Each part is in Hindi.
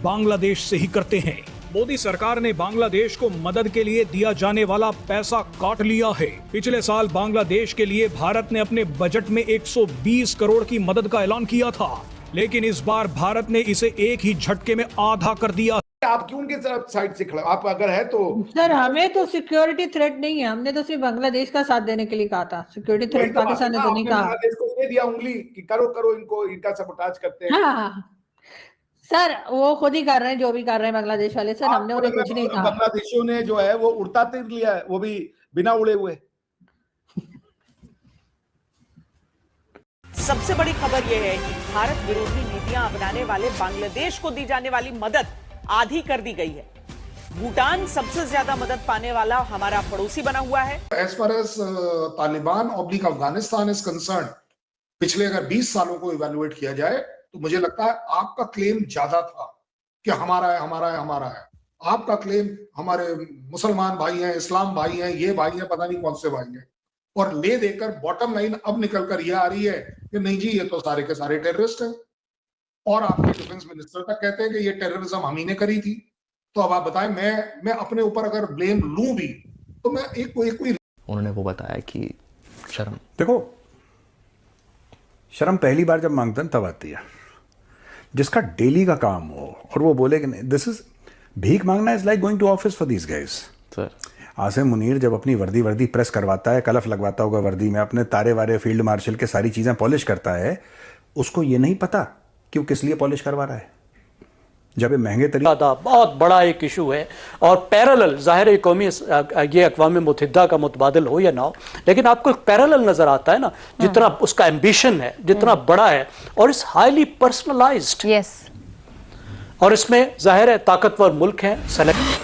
बांग्लादेश से ही करते हैं। मोदी सरकार ने बांग्लादेश को मदद के लिए दिया जाने वाला पैसा काट लिया है। पिछले साल बांग्लादेश के लिए भारत ने अपने बजट में 120 करोड़ की मदद का ऐलान किया था, लेकिन इस बार भारत ने इसे एक ही झटके में आधा कर दिया। आप क्यों उनके साइड से खड़े? आप अगर है तो सर, हमें तो सिक्योरिटी थ्रेट नहीं है, हमने तो सिर्फ बांग्लादेश का साथ देने के लिए कहा था। सिक्योरिटी थ्रेट पाकिस्तान ने तो नहीं कहा। बांग्लादेश को दे दिया उंगली कि करो करो, इनको इनका सबोटाज करते हैं। हाँ सर, वो खुद ही कर रहे हैं जो भी कर रहे हैं बांग्लादेश वाले। सर, हमने उन्हें कुछ नहीं कहा। बांग्लादेशियों ने जो है वो उड़ता तीर लिया है, वो भी बिना उड़े हुए। सबसे बड़ी खबर यह है कि भारत विरोधी नीतियां अपनाने वाले बांग्लादेश को दी जाने वाली मदद आधी कर दी गई है। भूटान सबसे ज्यादा मदद पाने वाला हमारा पड़ोसी बना हुआ है। As far as Taliban oblique Afghanistan is concern, पिछले अगर 20 सालों को इवेलुएट किया जाए तो मुझे लगता है आपका क्लेम ज्यादा था कि हमारा है हमारा है हमारा है। आपका क्लेम हमारे मुसलमान भाई हैं, इस्लाम भाई हैं, ये भाई हैं, पता नहीं कौन से भाई हैं, और ले देकर बॉटम लाइन अब निकल कर ये आ रही है कि नहीं जी ये तो सारे के सारे टेररिस्ट हैं। और आपके डिफेंस मिनिस्टर तक कहते हैं कि ये टेररिज्म हम ही ने करी थी। तो अब आप बताएं, मैं अपने ऊपर अगर ब्लेम लूं भी तो मैं एक कोई उन्होंने वो बताया कि शर्म, देखो शर्म पहली बार जब मांगते हैं तब आती है। जिसका डेली का काम हो और वो बोले कि दिस इज भीख मांगना is like going to office for these guys. Sir Asim Munir जब अपनी वर्दी प्रेस करवाता है, कलफ लगवाता होगा वर्दी में, अपने तारे वारे फील्ड मार्शल के सारी चीजें पॉलिश करता है, उसको ये नहीं पता कि वो किस लिए पॉलिश करवा रहा है। जब ये महंगे तरीके बहुत बड़ा एक इशू है और पैरेलल जाहिर है कौमी ये अक़वाम मुत्तहिदा का मुतबादिल हो या ना हो, लेकिन आपको एक पैरेलल नजर आता है ना, जितना उसका एम्बिशन है, जितना बड़ा है, और इस हाईली पर्सनलाइज्ड। यस, और इसमें जाहिर है ताकतवर मुल्क हैं सेलेक्ट।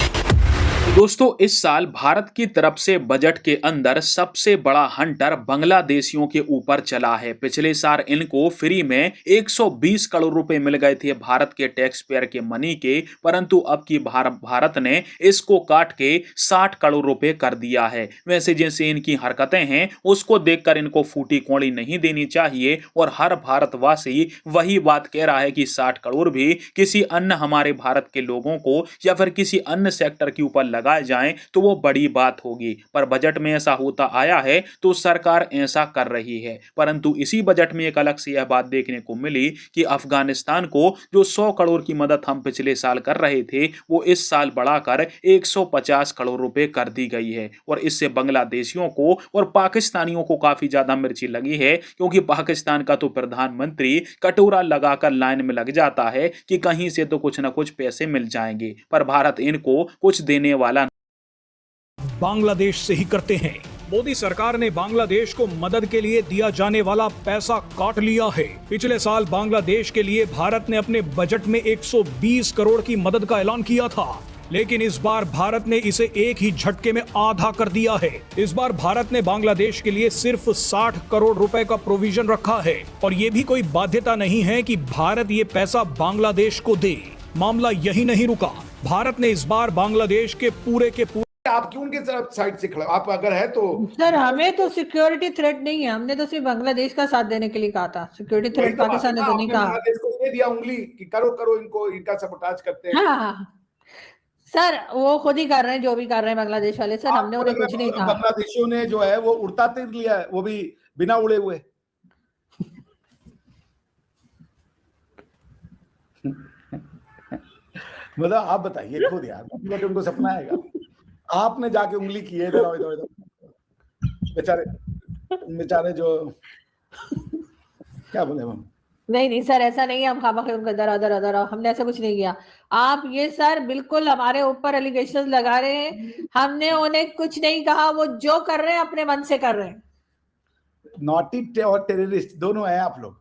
दोस्तों, इस साल भारत की तरफ से बजट के अंदर सबसे बड़ा हंटर बांग्लादेशियों के ऊपर चला है। पिछले साल इनको फ्री में 120 करोड़ रुपए मिल गए थे भारत के टैक्स पेयर के मनी के, परंतु अब की भारत ने इसको काट के 60 करोड़ रुपए कर दिया है। वैसे जैसे इनकी हरकतें हैं उसको देखकर इनको फूटी कौड़ी नहीं देनी चाहिए, और हर भारतवासी वही बात कह रहा है कि 60 करोड़ भी किसी अन्य हमारे भारत के लोगों को या फिर किसी अन्य सेक्टर के ऊपर लगाए जाएं तो वो बड़ी बात होगी। पर बजट में ऐसा होता आया है तो सरकार ऐसा कर रही है। परंतु इसी बजट में एक अलग से यह बात देखने को मिली कि अफगानिस्तान को जो 100 करोड़ की मदद हम पिछले साल कर रहे थे वो इस साल बढ़ाकर 150 करोड़ रुपए कर दी गई है। और इससे बांग्लादेशियों को और पाकिस्तानियों को काफी ज्यादा मिर्ची लगी है, क्योंकि पाकिस्तान का तो प्रधानमंत्री कटोरा लगाकर लाइन में लग जाता है कि कहीं से तो कुछ ना कुछ पैसे मिल जाएंगे, पर भारत इनको कुछ देने वाला बांग्लादेश से ही करते हैं। मोदी सरकार ने बांग्लादेश को मदद के लिए दिया जाने वाला पैसा काट लिया है। पिछले साल बांग्लादेश के लिए भारत ने अपने बजट में 120 करोड़ की मदद का ऐलान किया था, लेकिन इस बार भारत ने इसे एक ही झटके में आधा कर दिया है। इस बार भारत ने बांग्लादेश के लिए सिर्फ 60 करोड़ रुपए का प्रोविजन रखा है, और ये भी कोई बाध्यता नहीं है कि भारत ये पैसा बांग्लादेश को दे। मामला यही नहीं रुका, भारत ने इस बार बांग्लादेश के पूरे आप क्यों उनके साइड से खड़े? आप अगर है तो सर, हमें तो सिक्योरिटी थ्रेट नहीं है, हमने तो सिर्फ बांग्लादेश का साथ देने के लिए कहा था। सिक्योरिटी थ्रेट पाकिस्तान ने तो नहीं कहा। बांग्लादेश को दे दिया उंगली कि करो करो, इनको इनका सबोटाज करते हैं। हाँ सर, वो खुद ही कर रहे हैं जो भी कर रहे हैं बांग्लादेश वाले। सर, हमने उन्हें कुछ नहीं कहा। बांग्लादेशियों ने जो है वो उड़ता तीर लिया है, वो भी बिना उड़े हुए। मतलब आप बताइए खुद यार, मतलब उनको सपना आएगा। आपने जाके उंगली की है इधर इधर, बेचारे बेचारे जो क्या बोले हम। नहीं सर, ऐसा नहीं है, हम खामखा उनका दर हमने ऐसा कुछ नहीं किया। आप ये सर बिल्कुल हमारे ऊपर एलिगेशंस लगा रहे हैं, हमने उन्हें कुछ नहीं कहा। वो जो कर रहे हैं अपने मन से कर रहे हैं। नॉटी और टेररिस्ट दोनों हैं आप लोग।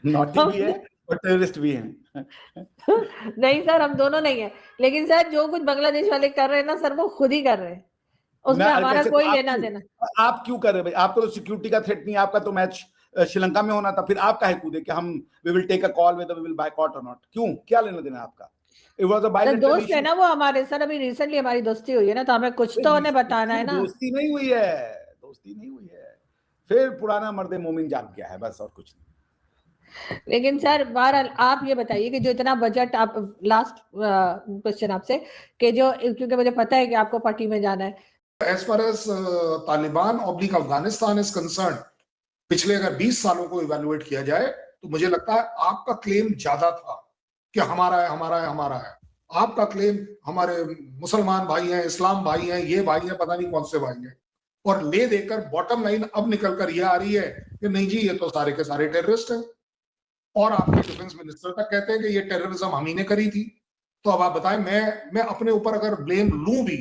नॉटी भी है और टेररिस्ट भी हैं। नहीं सर, हम दोनों नहीं है, लेकिन सर जो कुछ बांग्लादेश वाले कर रहे हैं ना सर, वो खुद ही कर रहे हैं, उसमें हमारा कोई लेना देना। आप क्यों कर रहे हैं भाई? आपको तो सिक्योरिटी का थ्रेट नहीं, आपका तो मैच श्रीलंका में होना था, फिर आप काहे कूदे कि हम we will take a call whether we will boycott और नॉट? क्यों, क्या लेना देना आपका? इट वाज अ बायलैटरल दोस्त है ना वो हमारे। सर अभी रिसेंटली हमारी दोस्ती हुई है ना, तो हमें कुछ तो उन्हें बताना है ना। दोस्ती नहीं हुई है, दोस्ती नहीं हुई है, फिर पुराना मर्दे मोमिन जाग गया है, बस और कुछ नहीं। लेकिन सर बहरहाल आप ये बताइए कि जो इतना बजट आप लास्ट क्वेश्चन आपसे कि जो क्योंकि मुझे पता है कि आपको पार्टी में जाना है as far as Taliban oblique Afghanistan is concern, पिछले अगर 20 सालों को इवेलुएट किया जाए तो मुझे लगता है आपका क्लेम ज्यादा था कि हमारा है हमारा है हमारा है। आपका क्लेम हमारे मुसलमान भाई हैं, इस्लाम भाई हैं, ये भाई हैं, पता नहीं कौन से भाई हैं, और ले देकर बॉटम लाइन अब निकल कर ये आ रही है कि नहीं जी ये तो सारे के सारे टेररिस्ट हैं, और आपके डिफेंस मिनिस्टर तक कहते हैं कि ये टेररिज्म हम ही ने करी थी। तो अब आप बताएं, मैं अपने ऊपर अगर ब्लेम लूं भी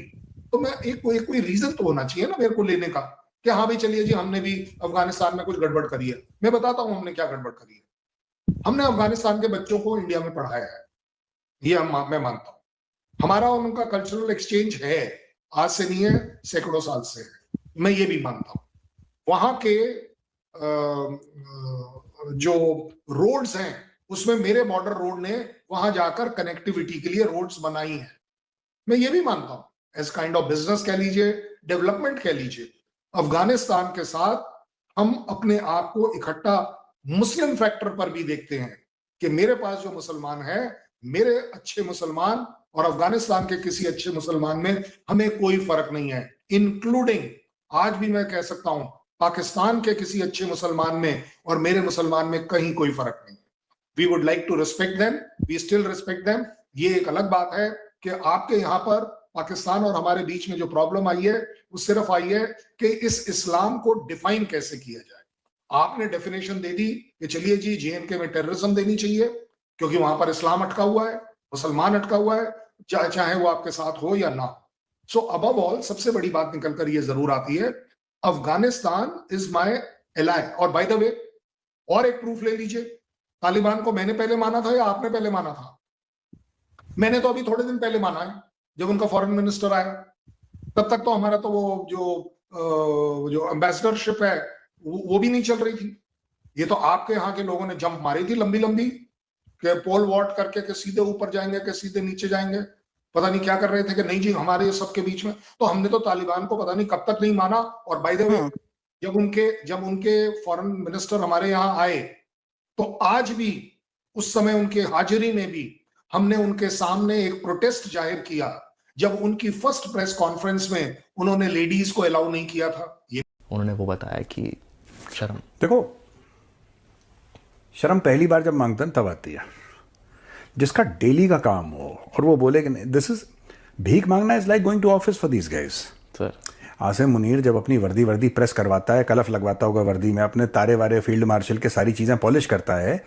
तो मैं कोई रीजन तो होना चाहिए ना मेरे को लेने का कि हाँ भाई चलिए जी हमने भी अफगानिस्तान में कुछ गड़बड़ करी है। मैं बताता हूं हमने क्या गड़बड़ करी है। हमने अफगानिस्तान के बच्चों को इंडिया में पढ़ाया है, ये मैं मानता हूं। हमारा और उनका कल्चरल एक्सचेंज है, आज से नहीं है, सैकड़ों साल से है, मैं ये भी मानता हूं। वहां के जो रोड्स हैं उसमें मेरे बॉर्डर रोड ने वहां जाकर कनेक्टिविटी के लिए रोड्स बनाई हैं, मैं ये भी मानता हूं। एज काइंड ऑफ बिजनेस कह लीजिए, डेवलपमेंट कह लीजिए, अफगानिस्तान के साथ हम अपने आप को इकट्ठा मुस्लिम फैक्टर पर भी देखते हैं कि मेरे पास जो मुसलमान है, मेरे अच्छे मुसलमान और अफगानिस्तान के किसी अच्छे मुसलमान में हमें कोई फर्क नहीं है। इंक्लूडिंग आज भी मैं कह सकता हूं पाकिस्तान के किसी अच्छे मुसलमान में और मेरे मुसलमान में कहीं कोई फर्क नहीं। We would like to respect them, we still respect them. ये एक अलग बात है कि आपके यहाँ पर पाकिस्तान और हमारे बीच में जो प्रॉब्लम आई है वो सिर्फ आई है कि इस इस्लाम को डिफाइन कैसे किया जाए। आपने डेफिनेशन दे दी कि चलिए जी JNK में टेररिज्म देनी चाहिए क्योंकि वहां पर इस्लाम अटका हुआ है, मुसलमान अटका हुआ है, चाहे वो आपके साथ हो या ना हो। सो अबव ऑल सबसे बड़ी बात निकल कर ये जरूर आती है, अफगानिस्तान इज माय एलाय। और बाय द वे और एक प्रूफ ले लीजिए, तालिबान को मैंने पहले माना था या आपने पहले माना था? मैंने तो अभी थोड़े दिन पहले माना है, जब उनका फॉरेन मिनिस्टर आया। तब तक तो हमारा तो वो जो एम्बेसडरशिप है वो भी नहीं चल रही थी। ये तो आपके यहाँ के लोगों ने जंप मारी थी लंबी लंबी कि पोल वॉट करके के सीधे ऊपर जाएंगे के सीधे नीचे जाएंगे, पता नहीं क्या कर रहे थे कि नहीं जी हमारे सबके बीच में। तो हमने तो तालिबान को पता नहीं कब तक नहीं माना। और बाय द वे जब उनके फॉरेन मिनिस्टर हमारे यहाँ आए तो आज भी उस समय उनके हाजिरी में भी हमने उनके सामने एक प्रोटेस्ट जाहिर किया जब उनकी फर्स्ट प्रेस कॉन्फ्रेंस में उन्होंने लेडीज को अलाउ नहीं किया था। ये उन्होंने वो बताया कि शर्म, देखो शर्म पहली बार जब मांगते हैं तब आती है, जिसका डेली का काम हो और वो बोले कि नहीं, दिस इज भीख मांगना is like going to office for these guys. Sir Asim Munir जब अपनी वर्दी प्रेस करवाता है, कलफ लगवाता होगा वर्दी में, अपने तारे वारे फील्ड मार्शल के सारी चीजें पॉलिश करता है,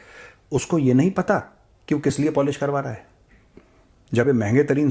उसको ये नहीं पता कि वो किस लिए पॉलिश करवा रहा है। जब ये महंगे तरीन